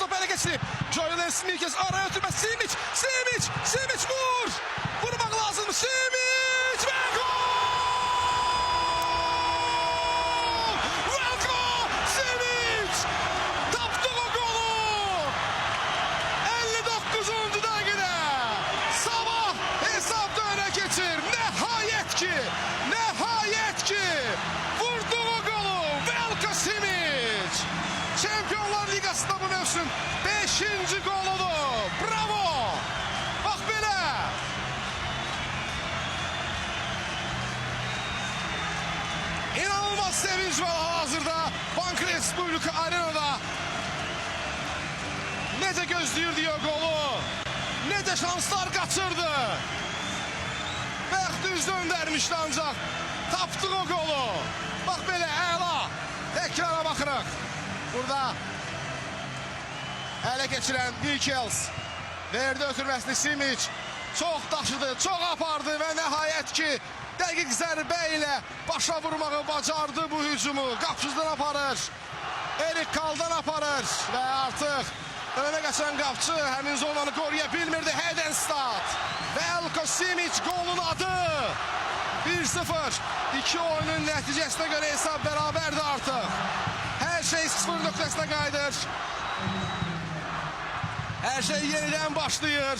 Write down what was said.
topu ele geçirip Joel Simic araya ötürmez. Simic vur. Vurmak lazım. Simic ve gol! Veljko Simic taptı o golü. 59. dakikada Sabah hesapta öne geçir. Nihayet ki vurdu o golü Veljko Simic. Şampiyonlar Ligası'nda bu mevsim 5. gol oldu. Bravo. Bak böyle. İnanılmaz sevinç var hazırda. Bank Respublika Arena'da. Ne de gözlüyor diyor golü. Ne de şanslar kaçırdı. Bəxt düz döndərmişdi ancaq. Tapdı o golü. Bak belə əla. Ekrana baxırıq. Burada ele geçiren Michels verdi ötürməsini Simic. Çox daşıdı, çox apardı və nəhayət ki dəqiq zərbə ilə başa vurmağı bacardı bu hücumu. Qapçıdan aparır. Erik Kaldan aparır və artıq önə geçen qapçı həmin zonanı qoruya bilmirdi. Hedenstad. Veljko Simic golun adı. 1-0. İki oyunun nəticəsinə görə hesab beraberdi artıq. Her şey 0 noktasına kaydır. Her şey yeniden başlıyor.